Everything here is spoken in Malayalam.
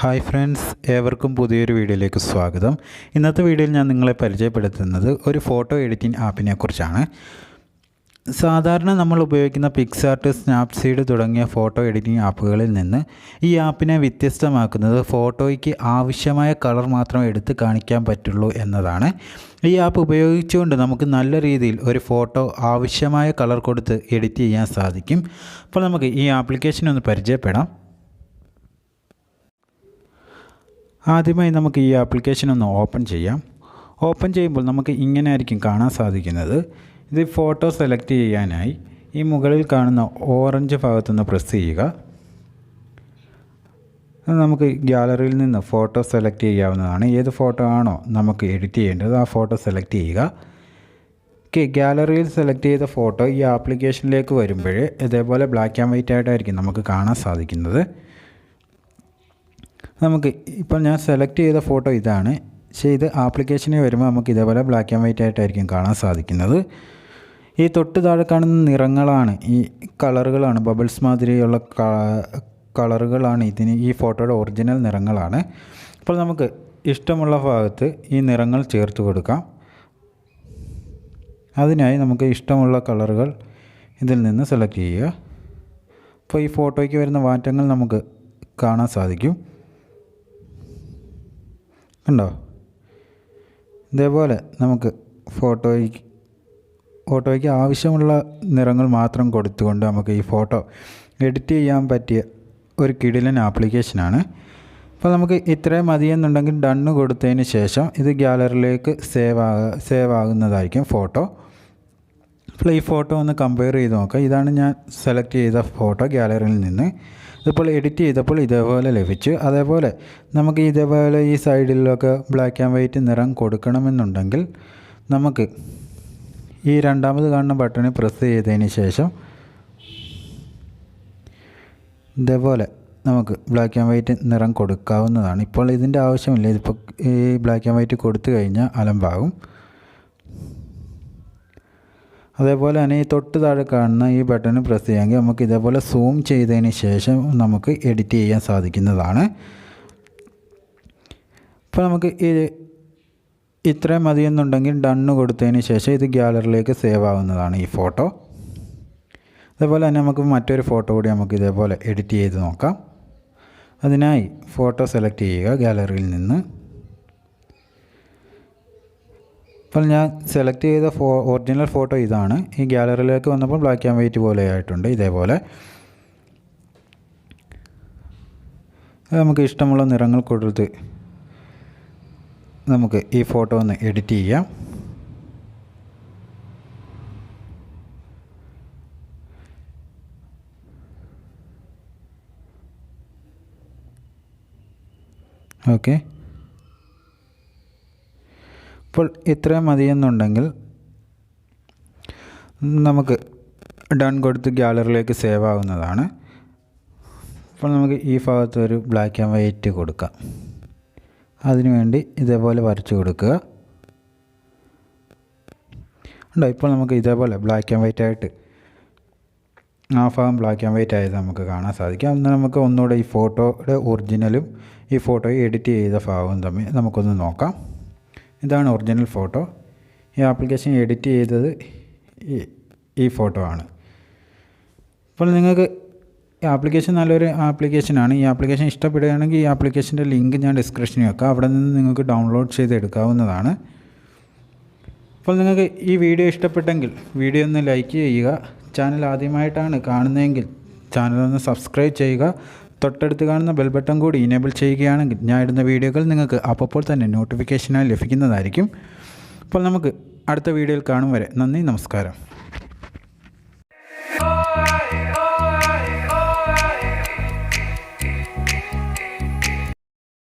ഹായ് ഫ്രണ്ട്സ്, ഏവർക്കും പുതിയൊരു വീഡിയോയിലേക്ക് സ്വാഗതം. ഇന്നത്തെ വീഡിയോയിൽ ഞാൻ നിങ്ങളെ പരിചയപ്പെടുത്തുന്നത് ഒരു ഫോട്ടോ എഡിറ്റിംഗ് ആപ്പിനെ കുറിച്ചാണ്. സാധാരണ നമ്മൾ ഉപയോഗിക്കുന്ന പിക്സാർട്ട്, സ്നാപ്സീഡ് തുടങ്ങിയ ഫോട്ടോ എഡിറ്റിംഗ് ആപ്പുകളിൽ നിന്ന് ഈ ആപ്പിനെ വ്യത്യസ്തമാക്കുന്നത് ഫോട്ടോയ്ക്ക് ആവശ്യമായ കളർ മാത്രം എടുത്ത് കാണിക്കാൻ പറ്റുള്ളൂ എന്നതാണ്. ഈ ആപ്പ് ഉപയോഗിച്ചുകൊണ്ട് നമുക്ക് നല്ല രീതിയിൽ ഒരു ഫോട്ടോ ആവശ്യമായ കളർ കൊടുത്ത് എഡിറ്റ് ചെയ്യാൻ സാധിക്കും. അപ്പോൾ നമുക്ക് ഈ ആപ്ലിക്കേഷൻ ഒന്ന് പരിചയപ്പെടാം. ആദ്യമായി നമുക്ക് ഈ ആപ്ലിക്കേഷൻ ഒന്ന് ഓപ്പൺ ചെയ്യാം. ഓപ്പൺ ചെയ്യുമ്പോൾ നമുക്ക് ഇങ്ങനെ ആയിരിക്കും കാണാൻ സാധിക്കുന്നത്. ഇത് ഫോട്ടോ സെലക്ട് ചെയ്യാനായി ഈ മുകളിൽ കാണുന്ന ഓറഞ്ച് ഭാഗത്തുനിന്ന് പ്രസ് ചെയ്യുക. നമുക്ക് ഗാലറിയിൽ നിന്ന് ഫോട്ടോ സെലക്ട് ചെയ്യാവുന്നതാണ്. ഏത് ഫോട്ടോ ആണോ നമുക്ക് എഡിറ്റ് ചെയ്യേണ്ടത് ആ ഫോട്ടോ സെലക്ട് ചെയ്യുക. ഗാലറിയിൽ സെലക്ട് ചെയ്ത ഫോട്ടോ ഈ ആപ്ലിക്കേഷനിലേക്ക് വരുമ്പോൾ ഇതേപോലെ ബ്ലാക്ക് ആൻഡ് വൈറ്റ് ആയിട്ടായിരിക്കും നമുക്ക് കാണാൻ സാധിക്കുന്നത്. നമുക്ക് ഇപ്പോൾ ഞാൻ സെലക്ട് ചെയ്ത ഫോട്ടോ ഇതാണ്. പക്ഷേ ഇത് ആപ്ലിക്കേഷനിൽ വരുമ്പോൾ നമുക്ക് ഇതേപോലെ ബ്ലാക്ക് ആൻഡ് വൈറ്റ് ആയിട്ടായിരിക്കും കാണാൻ സാധിക്കുന്നത്. ഈ തൊട്ട് താഴെ കാണുന്ന നിറങ്ങളാണ്, ഈ കളറുകളാണ്, ബബിൾസ് മാതിരിയുള്ള കളറുകളാണ് ഈ ഫോട്ടോയുടെ ഒറിജിനൽ നിറങ്ങളാണ്. അപ്പോൾ നമുക്ക് ഇഷ്ടമുള്ള ഭാഗത്ത് ഈ നിറങ്ങൾ ചേർത്ത് കൊടുക്കാം. അതിനായി നമുക്ക് ഇഷ്ടമുള്ള കളറുകൾ ഇതിൽ നിന്ന് സെലക്ട് ചെയ്യുക. അപ്പോൾ ഈ ഫോട്ടോയ്ക്ക് വരുന്ന മാറ്റങ്ങൾ നമുക്ക് കാണാൻ സാധിക്കും. ഉണ്ടോ? ഇതേപോലെ നമുക്ക് ഫോട്ടോയ്ക്ക് ആവശ്യമുള്ള നിറങ്ങൾ മാത്രം കൊടുത്തുകൊണ്ട് നമുക്ക് ഈ ഫോട്ടോ എഡിറ്റ് ചെയ്യാൻ പറ്റിയ ഒരു കിടിലൻ ആപ്ലിക്കേഷനാണ്. അപ്പോൾ നമുക്ക് ഇത്രയും മതിയെന്നുണ്ടെങ്കിൽ ഡണ്ണ് കൊടുത്തതിന് ശേഷം ഇത് ഗാലറിയിലേക്ക് സേവ് ആകുന്നതായിരിക്കും ഫോട്ടോ. അപ്പോൾ ഈ ഫോട്ടോ ഒന്ന് കമ്പയർ ചെയ്ത് നോക്കാം. ഇതാണ് ഞാൻ സെലക്ട് ചെയ്ത ഫോട്ടോ ഗാലറിയിൽ നിന്ന്. ഇതിപ്പോൾ എഡിറ്റ് ചെയ്തപ്പോൾ ഇതേപോലെ ലഭിച്ചു. അതേപോലെ നമുക്ക് ഇതേപോലെ ഈ സൈഡിലൊക്കെ ബ്ലാക്ക് ആൻഡ് വൈറ്റ് നിറം കൊടുക്കണമെന്നുണ്ടെങ്കിൽ നമുക്ക് ഈ രണ്ടാമത് കാണുന്ന ബട്ടണിൽ പ്രസ് ചെയ്തതിന് ശേഷം ഇതേപോലെ നമുക്ക് ബ്ലാക്ക് ആൻഡ് വൈറ്റ് നിറം കൊടുക്കാവുന്നതാണ്. ഇപ്പോൾ ഇതിൻ്റെ ആവശ്യമില്ല. ഇതിപ്പോൾ ഈ ബ്ലാക്ക് ആൻഡ് വൈറ്റ് കൊടുത്തു കഴിഞ്ഞാൽ അലമ്പാകും. അതേപോലെ തന്നെ ഈ തൊട്ട് താഴെ കാണുന്ന ഈ ബട്ടൺ പ്രസ് ചെയ്യാമെങ്കിൽ നമുക്ക് ഇതേപോലെ സൂം ചെയ്തതിന് ശേഷം നമുക്ക് എഡിറ്റ് ചെയ്യാൻ സാധിക്കുന്നതാണ്. അപ്പോൾ നമുക്ക് ഇത്രയും മതിയെന്നുണ്ടെങ്കിൽ ഡണ്ണ് കൊടുത്തതിന് ശേഷം ഇത് ഗാലറിയിലേക്ക് സേവ് ആവുന്നതാണ് ഈ ഫോട്ടോ. അതേപോലെ തന്നെ നമുക്ക് മറ്റൊരു ഫോട്ടോ കൂടി നമുക്ക് ഇതേപോലെ എഡിറ്റ് ചെയ്ത് നോക്കാം. അതിനായി ഫോട്ടോ സെലക്ട് ചെയ്യുക ഗാലറിയിൽ നിന്ന്. അപ്പോൾ ഞാൻ സെലക്ട് ചെയ്ത ഒറിജിനൽ ഫോട്ടോ ഇതാണ്. ഈ ഗാലറിയിലേക്ക് വന്നപ്പോൾ ബ്ലാക്ക് ആൻഡ് വൈറ്റ് പോലെ ആയിട്ടുണ്ട്. ഇതേപോലെ നമുക്ക് ഇഷ്ടമുള്ള നിറങ്ങൾ കൊടുത്ത് നമുക്ക് ഈ ഫോട്ടോ ഒന്ന് എഡിറ്റ് ചെയ്യാം. ഓക്കെ, ഇപ്പോൾ ഇത്രയും മതിയെന്നുണ്ടെങ്കിൽ നമുക്ക് ഡൺ കൊടുത്ത് ഗാലറിയിലേക്ക് സേവ് ആവുന്നതാണ്. അപ്പോൾ നമുക്ക് ഈ ഭാഗത്ത് ഒരു ബ്ലാക്ക് ആൻഡ് വൈറ്റ് കൊടുക്കാം. അതിനുവേണ്ടി ഇതേപോലെ വരച്ച് കൊടുക്കുക. ഉണ്ടോ? ഇപ്പോൾ നമുക്ക് ഇതേപോലെ ബ്ലാക്ക് ആൻഡ് വൈറ്റ് ആയിട്ട് ആ ഭാഗം ബ്ലാക്ക് ആൻഡ് വൈറ്റ് ആയത് നമുക്ക് കാണാൻ സാധിക്കും. അന്ന് നമുക്ക് ഒന്നുകൂടെ ഈ ഫോട്ടോയുടെ ഒറിജിനലും ഈ ഫോട്ടോയെ എഡിറ്റ് ചെയ്ത ഭാഗവും തമ്മിൽ നമുക്കൊന്ന് നോക്കാം. ഇതാണ് ഒറിജിനൽ ഫോട്ടോ. ഈ ആപ്ലിക്കേഷൻ എഡിറ്റ് ചെയ്തത് ഈ ഫോട്ടോ ആണ്. അപ്പോൾ നിങ്ങൾക്ക് ഈ ആപ്ലിക്കേഷൻ നല്ലൊരു ആപ്ലിക്കേഷനാണ്. ഈ ആപ്ലിക്കേഷൻ ഇഷ്ടപ്പെടുകയാണെങ്കിൽ ഈ ആപ്ലിക്കേഷൻ്റെ ലിങ്ക് ഞാൻ ഡിസ്ക്രിപ്ഷനിൽ വെക്കാം. അവിടെ നിന്ന് നിങ്ങൾക്ക് ഡൗൺലോഡ് ചെയ്തെടുക്കാവുന്നതാണ്. അപ്പോൾ നിങ്ങൾക്ക് ഈ വീഡിയോ ഇഷ്ടപ്പെട്ടെങ്കിൽ വീഡിയോ ഒന്ന് ലൈക്ക് ചെയ്യുക. ചാനൽ ആദ്യമായിട്ടാണ് കാണുന്നതെങ്കിൽ ചാനലൊന്ന് സബ്സ്ക്രൈബ് ചെയ്യുക. തൊട്ടടുത്ത് കാണുന്ന ബെൽ ബട്ടൺ കൂടി ഇനേബിൾ ചെയ്യുകയാണെങ്കിൽ ഞാൻ ഇടുന്ന വീഡിയോകൾ നിങ്ങൾക്ക് അപ്പോൾ തന്നെ നോട്ടിഫിക്കേഷനായി ലഭിക്കുന്നതായിരിക്കും. അപ്പോൾ നമുക്ക് അടുത്ത വീഡിയോയിൽ കാണും വരെ നന്ദി, നമസ്കാരം.